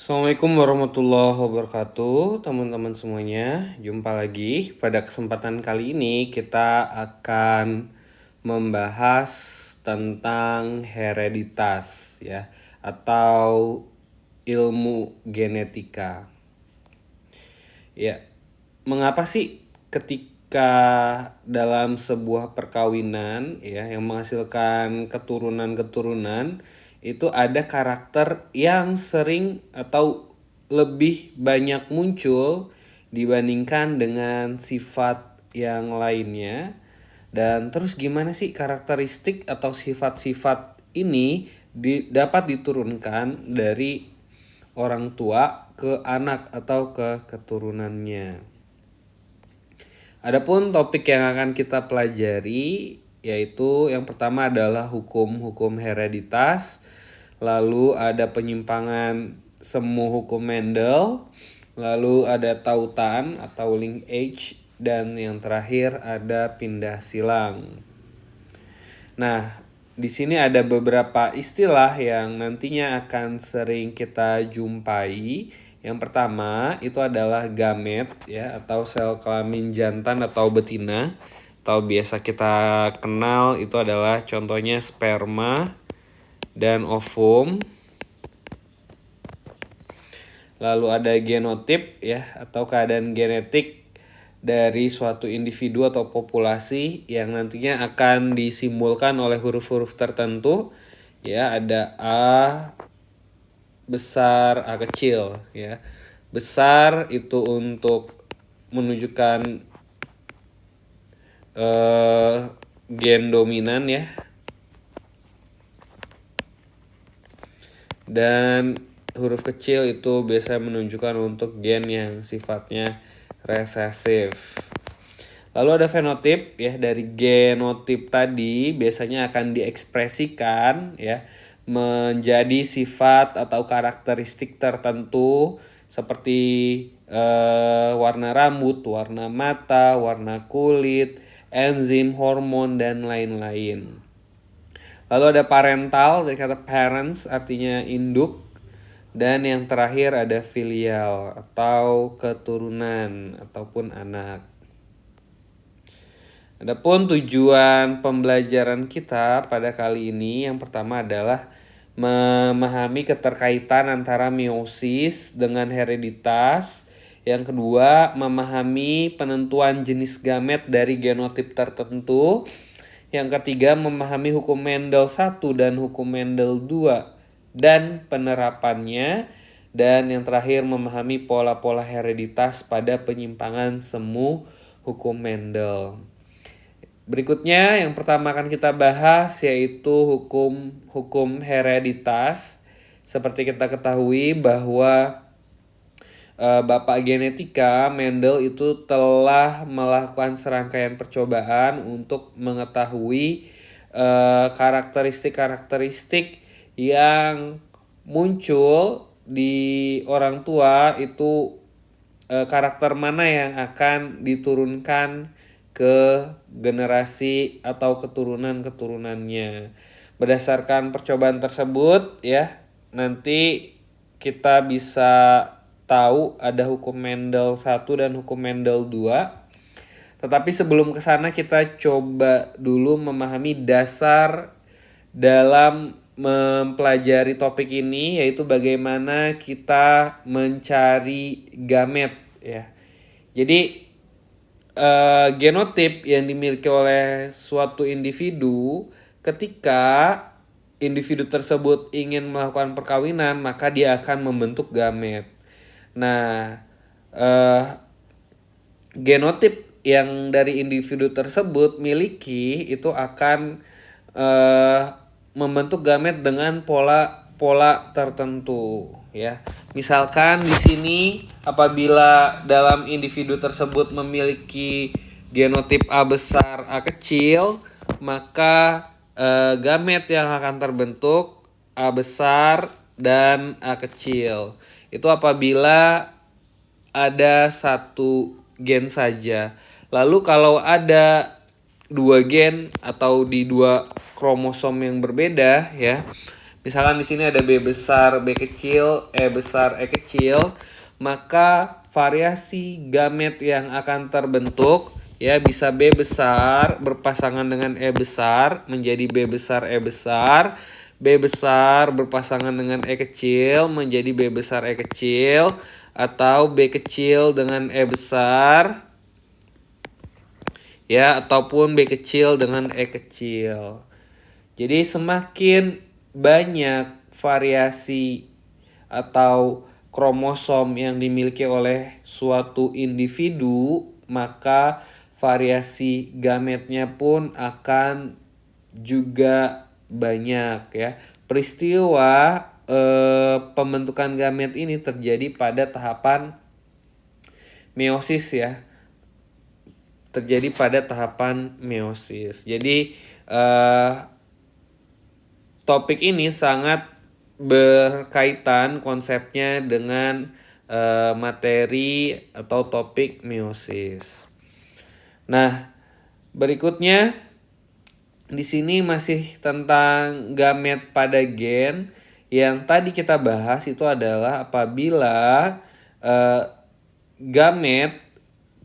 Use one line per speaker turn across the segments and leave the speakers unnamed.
Assalamualaikum warahmatullahi wabarakatuh, teman-teman semuanya. Jumpa lagi. Pada kesempatan kali ini kita akan membahas tentang hereditas ya atau ilmu genetika. Ya, mengapa sih ketika dalam sebuah perkawinan ya yang menghasilkan keturunan-keturunan itu ada karakter yang sering atau lebih banyak muncul dibandingkan dengan sifat yang lainnya? Dan terus gimana sih karakteristik atau sifat-sifat ini dapat diturunkan dari orang tua ke anak atau ke keturunannya. Adapun topik yang akan kita pelajari yaitu yang pertama adalah hukum-hukum hereditas, lalu ada penyimpangan semu hukum Mendel, lalu ada tautan atau linkage, dan yang terakhir ada pindah silang. Nah, di sini ada beberapa istilah yang nantinya akan sering kita jumpai. Yang pertama itu adalah gamet ya atau sel kelamin jantan atau betina, atau biasa kita kenal itu adalah contohnya sperma dan ovum. Lalu ada genotip ya atau keadaan genetik dari suatu individu atau populasi yang nantinya akan disimbolkan oleh huruf-huruf tertentu ya, ada A besar, A kecil ya. Besar itu untuk menunjukkan gen dominan ya. Dan huruf kecil itu biasa menunjukkan untuk gen yang sifatnya resesif. Lalu ada fenotip ya, dari genotip tadi biasanya akan diekspresikan ya menjadi sifat atau karakteristik tertentu seperti warna rambut, warna mata, warna kulit, enzim, hormon, dan lain-lain. Lalu ada parental dari kata parents artinya induk, dan yang terakhir ada filial atau keturunan ataupun anak. Adapun tujuan pembelajaran kita pada kali ini yang pertama adalah memahami keterkaitan antara meiosis dengan hereditas. Yang kedua, memahami penentuan jenis gamet dari genotip tertentu. Yang ketiga, memahami hukum Mendel 1 dan hukum Mendel 2 dan penerapannya. Dan yang terakhir, memahami pola-pola hereditas pada penyimpangan semu hukum Mendel. Berikutnya yang pertama akan kita bahas yaitu hukum hereditas. Seperti kita ketahui bahwa Bapak genetika Mendel itu telah melakukan serangkaian percobaan untuk mengetahui karakteristik-karakteristik yang muncul di orang tua itu, karakter mana yang akan diturunkan ke generasi atau keturunan-keturunannya. Berdasarkan percobaan tersebut ya, nanti kita bisa tahu ada hukum Mendel 1 dan hukum Mendel 2. Tetapi sebelum ke sana kita coba dulu memahami dasar dalam mempelajari topik ini, yaitu bagaimana kita mencari gamet ya. Jadi genotip yang dimiliki oleh suatu individu, ketika individu tersebut ingin melakukan perkawinan maka dia akan membentuk gamet. Nah, genotip yang dari individu tersebut miliki itu akan membentuk gamet dengan pola tertentu ya. Misalkan di sini apabila dalam individu tersebut memiliki genotip A besar, A kecil, maka gamet yang akan terbentuk A besar dan A kecil. Itu apabila ada satu gen saja. Lalu kalau ada dua gen atau di dua kromosom yang berbeda ya, Misalkan di sini ada B besar, B kecil, E besar, E kecil, maka variasi gamet yang akan terbentuk ya bisa B besar berpasangan dengan E besar menjadi B besar E besar, B besar berpasangan dengan E kecil menjadi B besar E kecil, atau B kecil dengan E besar ya, ataupun B kecil dengan E kecil. Jadi semakin banyak variasi atau kromosom yang dimiliki oleh suatu individu, maka variasi gametnya pun akan juga banyak ya. Peristiwa pembentukan gamet ini terjadi pada tahapan meiosis ya. Terjadi pada tahapan meiosis. Jadi topik ini sangat berkaitan konsepnya dengan materi atau topik meiosis. Nah, berikutnya di sini masih tentang gamet pada gen. Yang tadi kita bahas itu adalah apabila gamet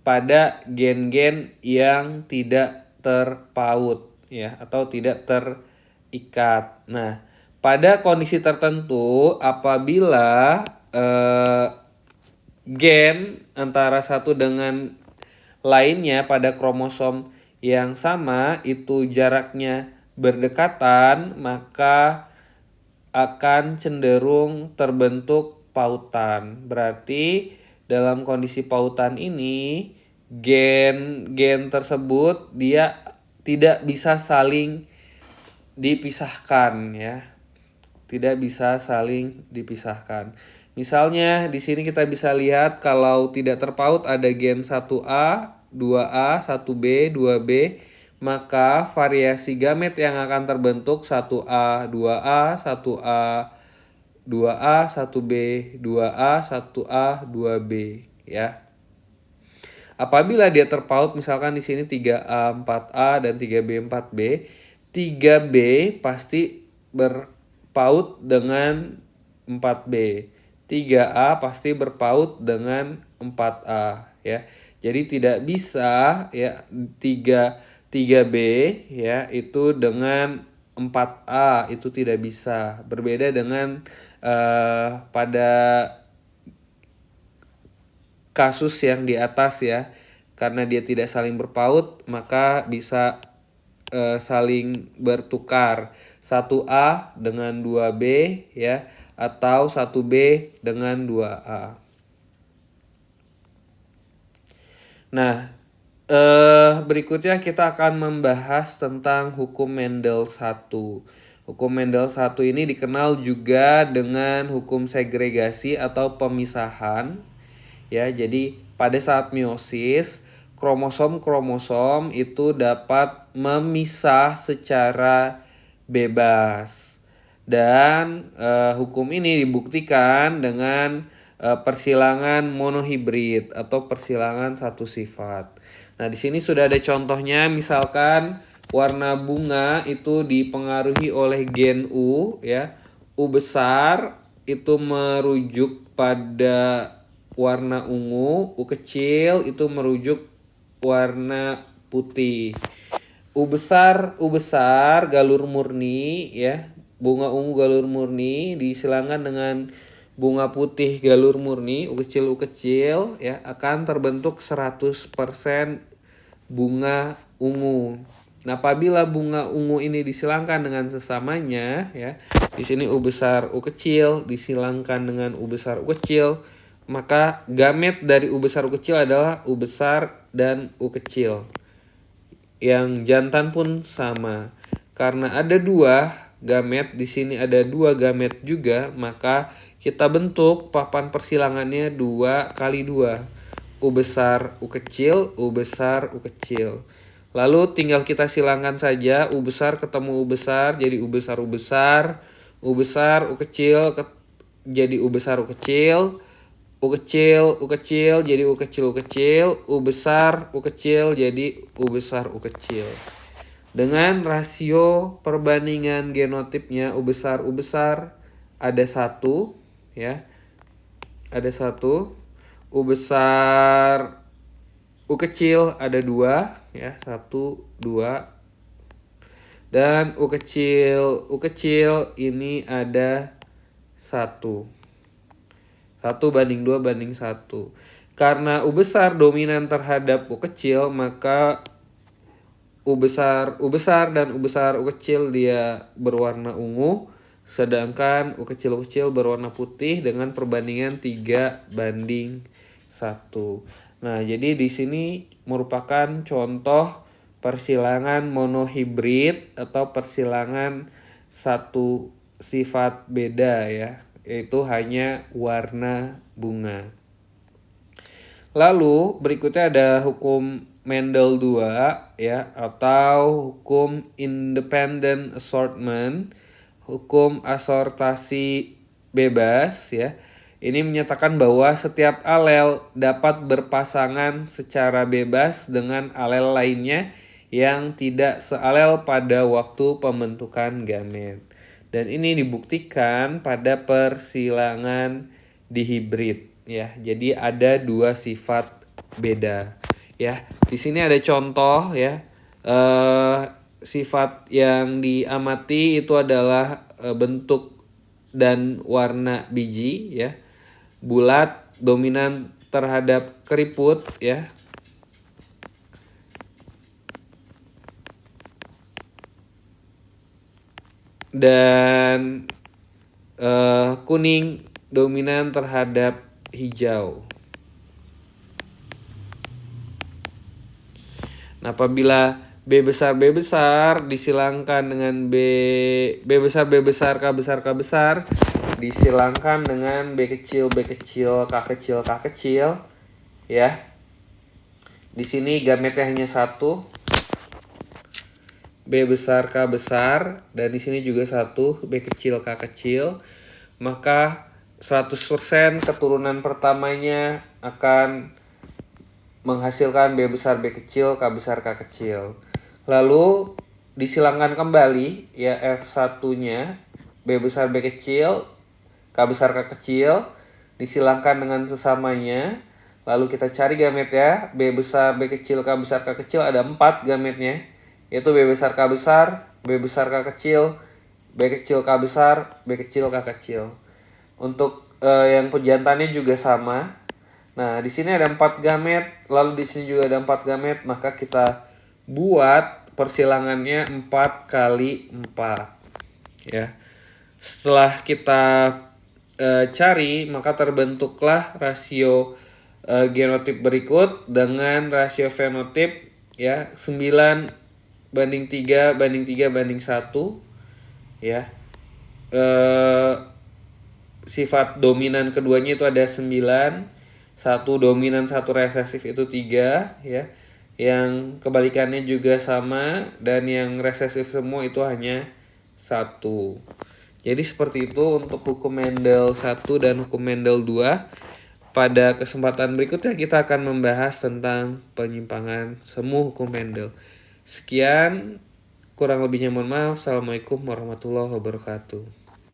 pada gen-gen yang tidak terpaut ya, atau tidak terikat. Nah, pada kondisi tertentu apabila gen antara satu dengan lainnya pada kromosom yang sama itu jaraknya berdekatan, maka akan cenderung terbentuk pautan. Berarti dalam kondisi pautan ini gen-gen tersebut dia tidak bisa saling dipisahkan ya. Tidak bisa saling dipisahkan. Misalnya di sini kita bisa lihat kalau tidak terpaut ada gen 1A, 2A, 1B, 2B, maka variasi gamet yang akan terbentuk 1A, 2A, 1A, 2A, 1B, 2A, 1A, 2B ya. Apabila dia terpaut misalkan di sini 3A, 4A dan 3B, 4B, 3B pasti berpaut dengan 4B. 3A pasti berpaut dengan 4A ya. Jadi tidak bisa ya 3B ya itu dengan 4A itu tidak bisa. Berbeda dengan pada kasus yang di atas ya. Karena dia tidak saling berpaut maka bisa saling bertukar. 1A dengan 2B ya, atau 1B dengan 2A. Nah, berikutnya kita akan membahas tentang hukum Mendel 1. Hukum Mendel 1 ini dikenal juga dengan hukum segregasi atau pemisahan. Ya, jadi pada saat meiosis, kromosom-kromosom itu dapat memisah secara bebas. Dan hukum ini dibuktikan dengan persilangan monohibrid atau persilangan satu sifat. Nah, di sini sudah ada contohnya, misalkan warna bunga itu dipengaruhi oleh gen U ya. U besar itu merujuk pada warna ungu, U kecil itu merujuk warna putih. U besar galur murni ya. Bunga ungu galur murni disilangkan dengan bunga putih galur murni, U kecil ya, akan terbentuk 100% bunga ungu. Nah, apabila bunga ungu ini disilangkan dengan sesamanya ya. Di sini U besar U kecil disilangkan dengan U besar U kecil, maka gamet dari U besar U kecil adalah U besar dan U kecil. Yang jantan pun sama. Karena ada dua gamet, di sini ada dua gamet juga, maka kita bentuk papan persilangannya 2 kali 2. U besar U kecil, U besar U kecil. Lalu tinggal kita silangkan saja, U besar ketemu U besar jadi U besar U besar, U besar U kecil jadi U besar U kecil, U kecil jadi U kecil U kecil, U besar U kecil jadi U besar U kecil. dengan rasio perbandingan genotipnya U besar ada 1 ya. Ada 1. U besar U kecil ada 2 ya. 1 2. Dan U kecil ini ada 1. 1:2:1. Karena U besar dominan terhadap U kecil, maka U besar dan U kecil dia berwarna ungu, sedangkan U kecil berwarna putih dengan perbandingan 3:1. Nah, jadi di sini merupakan contoh persilangan monohibrid atau persilangan satu sifat beda ya, yaitu hanya warna bunga. Lalu berikutnya ada hukum Mendel 2 ya, atau hukum independent assortment, hukum asortasi bebas ya. Ini menyatakan bahwa setiap alel dapat berpasangan secara bebas dengan alel lainnya yang tidak sealel pada waktu pembentukan gamet. Dan ini dibuktikan pada persilangan dihibrid ya. Jadi ada 2 sifat beda ya. Di sini ada contoh ya. Sifat yang diamati itu adalah bentuk dan warna biji ya. Bulat, dominan terhadap keriput ya. Dan kuning dominan terhadap hijau. Nah, apabila B besar disilangkan dengan B besar K besar disilangkan dengan B kecil K kecil ya. Di sini gametnya hanya 1. B besar K besar, dan di sini juga 1 B kecil K kecil. Maka 100% keturunan pertamanya akan menghasilkan B besar B kecil K besar K kecil. Lalu disilangkan kembali ya F1-nya B besar B kecil K besar K kecil, disilangkan dengan sesamanya. Lalu kita cari gametnya, B besar B kecil K besar K kecil, ada 4 gametnya, yaitu B besar K besar, B besar K kecil, B kecil K besar, B kecil K kecil. Untuk yang pejantannya juga sama. Nah, di sini ada 4 gamet, lalu di sini juga ada 4 gamet, maka kita buat persilangannya 4 kali 4 ya. Setelah kita cari, maka terbentuklah rasio genotip berikut dengan rasio fenotip ya 9:3:1 ya. Sifat dominan keduanya itu ada 9. 1 dominan 1 resesif itu 3 ya. Yang kebalikannya juga sama, dan yang resesif semua itu hanya 1. Jadi seperti itu untuk hukum Mendel 1 dan hukum Mendel 2. Pada kesempatan berikutnya kita akan membahas tentang penyimpangan semu hukum Mendel. Sekian, kurang lebihnya mohon maaf. Assalamualaikum warahmatullahi wabarakatuh.